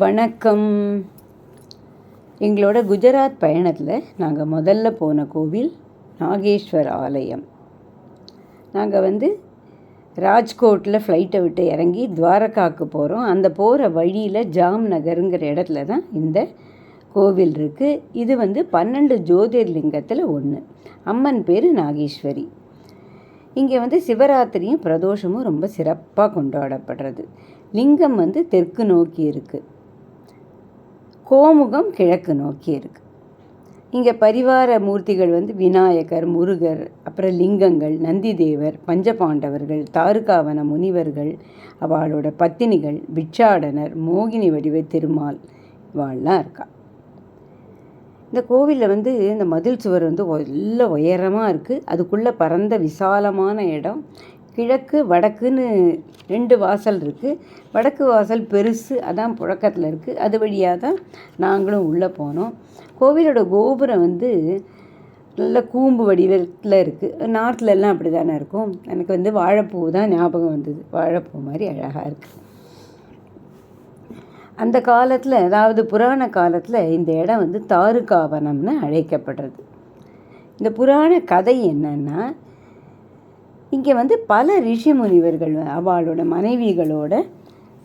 வணக்கம். எங்களோட குஜராத் பயணத்தில் நாங்கள் முதல்ல போன கோவில் நாகேஸ்வர் ஆலயம். நாங்கள் ராஜ்கோட்டில் ஃப்ளைட்டை விட்டு இறங்கி துவாரகாவுக்கு போகிறோம். அந்த போகிற வழியில் ஜாம் நகருங்கிற இடத்துல தான் இந்த கோவில் இருக்குது. இது 12 ஜோதிர்லிங்கத்தில் ஒன்று. அம்மன் பேர் நாகேஸ்வரி. இங்கே சிவராத்திரியும் பிரதோஷமும் ரொம்ப சிறப்பாக கொண்டாடப்படுறது. லிங்கம் தெற்கு நோக்கி இருக்குது, கோமுகம் கிழக்கு நோக்கி இருக்குது. இங்கே பரிவார மூர்த்திகள் விநாயகர், முருகர், அப்புறம் லிங்கங்கள், நந்திதேவர், பஞ்சபாண்டவர்கள், தாருகாவன முனிவர்கள், அவளோட பத்தினிகள், பிட்சாடனர், மோகினி வடிவ திருமால் இவாள்லாம் இருக்கா. இந்த கோவிலில் இந்த மதில் சுவர் நல்ல உயரமாக இருக்குது. அதுக்குள்ளே பரந்த விசாலமான இடம். கிழக்கு வடக்குன்னு 2 வாசல் இருக்குது. வடக்கு வாசல் பெருசு, அதான் புழக்கத்தில் இருக்குது. அது வழியாக தான் நாங்களும் உள்ளே போனோம். கோவிலோட கோபுரம் நல்ல கூம்பு வடிவத்தில் இருக்குது. நார்த்லெல்லாம் அப்படி தானே இருக்கும். எனக்கு வாழைப்பூ தான் ஞாபகம் வந்தது. வாழைப்பூ மாதிரி அழகாக இருக்குது. அந்த காலத்தில், அதாவது புராண காலத்தில் இந்த இடம் தாருகாவனம்னு அழைக்கப்படுறது. இந்த புராண கதை என்னன்னா, இங்கே பல ரிஷி முனிவர்கள் அவளோட மனைவிகளோட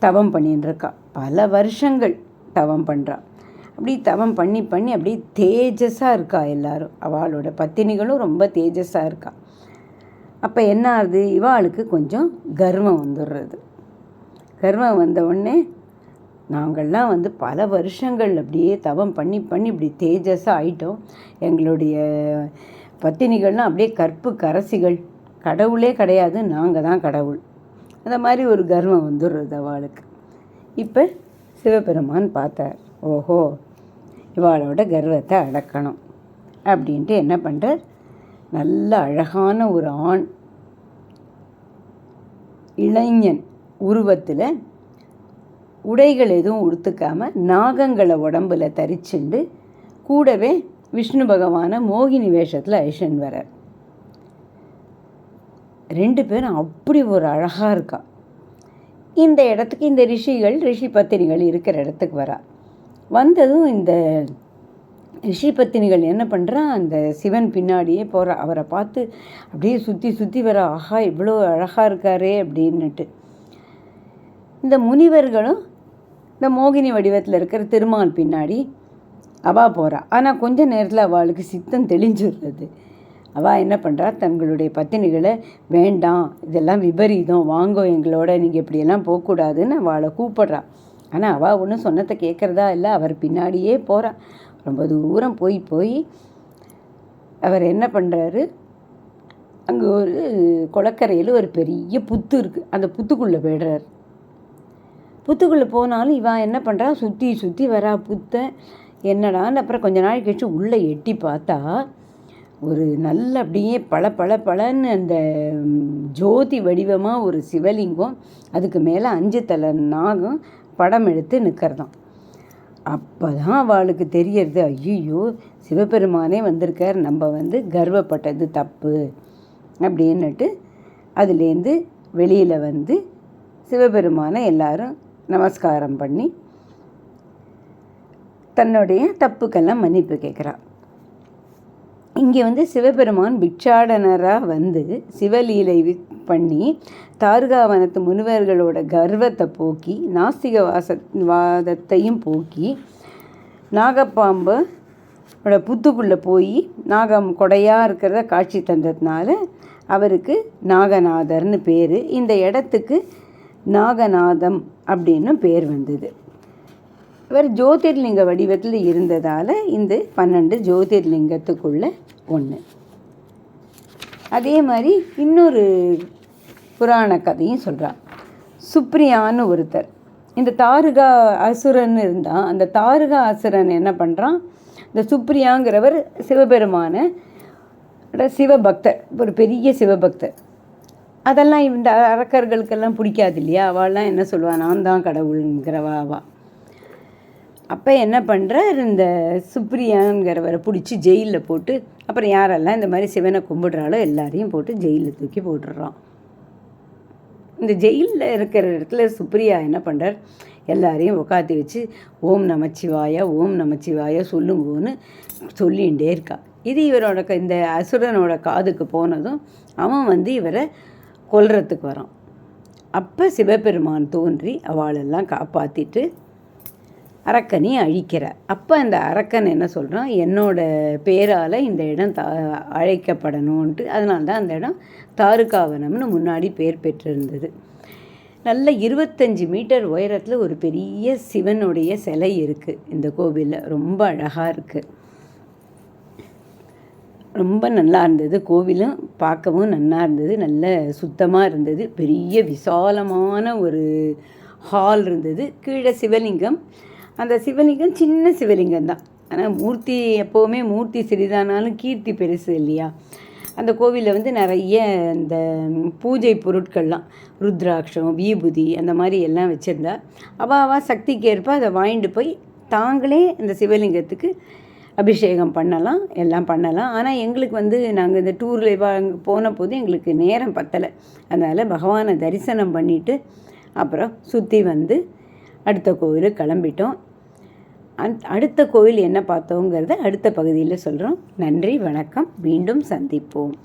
தவம் பண்ணின்னு இருக்கா. பல வருஷங்கள் தவம் பண்ணுறா. அப்படி தவம் பண்ணி பண்ணி அப்படி தேஜஸாக இருக்கா. எல்லாரும் அவளோட பத்தினிகளும் ரொம்ப தேஜஸாக இருக்கா. அப்போ என்ன ஆகுது, இவாளுக்கு கொஞ்சம் கர்வம் வந்துடுறது. கர்வம் வந்த உடனே, நாங்கள்லாம் பல வருஷங்கள் அப்படியே தவம் பண்ணி பண்ணி இப்படி தேஜஸாக ஆயிட்டோம். எங்களுடைய பத்தினிகள்லாம் அப்படியே கற்பு கரசிகள், கடவுளே கிடையாது, நாங்கள் தான் கடவுள். அந்த மாதிரி ஒரு கர்வம் வந்துடுறது அவளுக்கு. இப்போ சிவபெருமான் பார்த்தார், ஓஹோ இவாளோட கர்வத்தை அடக்கணும் அப்படின்ட்டு என்ன பண்ணுறார், நல்ல அழகான ஒரு ஆண் இளைஞன் உருவத்தில் உடைகள் எதுவும் உடுத்துக்காமல் நாகங்களை உடம்புல தரிச்சுண்டு கூடவே விஷ்ணு பகவானை மோகினி வேஷத்தில் ஐஷன் வரார். 2 பேரும் அப்படி ஒரு அழகாக இருக்கா. இந்த இடத்துக்கு இந்த ரிஷி பத்தினிகள் இருக்கிற இடத்துக்கு வரா. வந்ததும் இந்த ரிஷி பத்தினிகள் என்ன பண்ணுறா, அந்த சிவன் பின்னாடியே போகிறா. அவரை பார்த்து அப்படியே சுற்றி சுற்றி வர, ஆஹா இவ்வளோ அழகாக இருக்காரே அப்படின்னுட்டு. இந்த முனிவர்களும் இந்த மோகினி வடிவத்தில் இருக்கிற திருமால் பின்னாடி அவள் போகிறா. ஆனால் கொஞ்ச நேரத்தில் அவளுக்கு சித்தம் தெளிஞ்சுடுறது. அவள் என்ன பண்ணுறா, தங்களுடைய பத்தினிகளை வேண்டாம், இதெல்லாம் விபரீதம், வாங்கோ எங்களோட, நீங்கள் இப்படியெல்லாம் போகக்கூடாதுன்னு அவளை கூப்பிட்றா. ஆனால் அவள் ஒன்றும் சொன்னதை கேட்குறதா இல்லை. அவர் பின்னாடியே போகிறா. ரொம்ப தூரம் போய் அவர் என்ன பண்ணுறாரு, அங்கே ஒரு குளக்கரையில் ஒரு பெரிய புத்து இருக்குது. அந்த புத்துக்குள்ளே போய்டுறார். புத்துக்குள்ளே போனாலும் இவன் என்ன பண்ணுறா, சுற்றி சுற்றி வரா புத்தை. என்னடான்னு அப்புறம் கொஞ்ச நாள் கழிச்சு உள்ளே எட்டி பார்த்தா, ஒரு நல்ல அப்படியே பளன்னு அந்த ஜோதி வடிவமாக ஒரு சிவலிங்கம், அதுக்கு மேலே 5 தலை நாகம் படம் எடுத்து நிற்கிறதாம். அப்போ தான் அவளுக்கு தெரியறது, ஐயோ சிவபெருமானே வந்திருக்கார், நம்ம கர்வப்பட்டது தப்பு அப்படின்னுட்டு அதுலேருந்து வெளியில் சிவபெருமானை எல்லாரும் நமஸ்காரம் பண்ணி தன்னுடைய தப்புக்கெல்லாம் மன்னிப்பு கேட்குறா. இங்கே சிவபெருமான் பிட்சாடனராக சிவலீலை பண்ணி தாருகாவனத்து முனிவர்களோட கர்வத்தை போக்கி, நாஸ்திக வாதத்தையும் போக்கி, நாகப்பாம்போட புத்துக்குள்ளே போய் நாகம் கொடையாக இருக்கிறத காட்சி தந்ததுனால அவருக்கு நாகநாதர்னு பேர். இந்த இடத்துக்கு நாகநாதம் அப்படின்னு பேர் வந்தது. இவர் ஜோதிர்லிங்க வடிவத்தில் இருந்ததால் இந்த 12 ஜோதிர்லிங்கத்துக்குள்ளே ஒன்று. அதே மாதிரி இன்னொரு புராண கதையும் சொல்கிறார். சுப்ரியான்னு ஒருத்தர், இந்த தாருகா அசுரன் இருந்தான். அந்த தாருகா அசுரன் என்ன பண்ணுறான், இந்த சுப்ரியாங்கிறவர் சிவபெருமான சிவபக்தர், ஒரு பெரிய சிவபக்தர். அதெல்லாம் இந்த அரக்கர்களுக்கெல்லாம் பிடிக்காது இல்லையா. அவள்லாம் என்ன சொல்லுவாள், நான் தான் கடவுளுங்கிறவா. அப்போ என்ன பண்ணுறார், இந்த சுப்ரியாங்கிறவரை பிடிச்சி ஜெயிலில் போட்டு, அப்புறம் யாரெல்லாம் இந்த மாதிரி சிவனை கும்பிடுறாளோ எல்லாரையும் போட்டு ஜெயிலில் தூக்கி போட்டுடுறான். இந்த ஜெயிலில் இருக்கிற இடத்துல சுப்ரியா என்ன பண்ணுறார், எல்லாரையும் உட்காத்தி வச்சு ஓம் நமச்சிவாய ஓம் நமச்சிவாய சொல்லுங்கன்னு சொல்லிகிட்டே இருக்கா. இது இவரோட இந்த அசுரனோட காதுக்கு போனதும் அவன் இவரை கொல்றதுக்கு வரான். அப்போ சிவபெருமான் தோன்றி அவளெல்லாம் காப்பாற்றிட்டு அரக்கனை அழிக்கிறார். அப்போ அந்த அரக்கன் என்ன சொல்கிறான், என்னோட பேரால் இந்த இடம் அழைக்கப்படணுன்ட்டு. அதனால தான் அந்த இடம் தாருகாவனம்னு முன்னாடி பேர் பெற்றிருந்தது. நல்ல 25 மீட்டர் உயரத்தில் ஒரு பெரிய சிவனுடைய சிலை இருக்குது இந்த கோவிலில். ரொம்ப அழகாக இருக்குது, ரொம்ப நல்லா இருந்தது. கோவிலும் பார்க்கவும் நல்லா இருந்தது, நல்ல சுத்தமாக இருந்தது. பெரிய விசாலமான ஒரு ஹால் இருந்தது. கீழே சிவலிங்கம். அந்த சிவலிங்கம் சின்ன சிவலிங்கம் தான். ஆனால் மூர்த்தி எப்போவுமே மூர்த்தி சிறிதானாலும் கீர்த்தி பெருசு இல்லையா. அந்த கோவிலில் நிறைய இந்த பூஜை பொருட்கள்லாம் ருத்ராட்சம் விபூதி அந்த மாதிரி எல்லாம் வச்சுருந்தா அவள் சக்திக்கு ஏற்ப அதை வாங்கிட்டு போய் தாங்களே இந்த சிவலிங்கத்துக்கு அபிஷேகம் பண்ணலாம், எல்லாம் பண்ணலாம். ஆனால் எங்களுக்கு நாங்கள் இந்த டூரில் போன போது எங்களுக்கு நேரம் பத்தலை. அதனால் பகவானை தரிசனம் பண்ணிவிட்டு அப்புறம் சுற்றி அடுத்த கோவிலுக்கு கிளம்பிட்டோம். அடுத்த கோவில் என்ன பார்த்தோங்கிறத அடுத்த பகுதியில் சொல்கிறோம். நன்றி, வணக்கம். மீண்டும் சந்திப்போம்.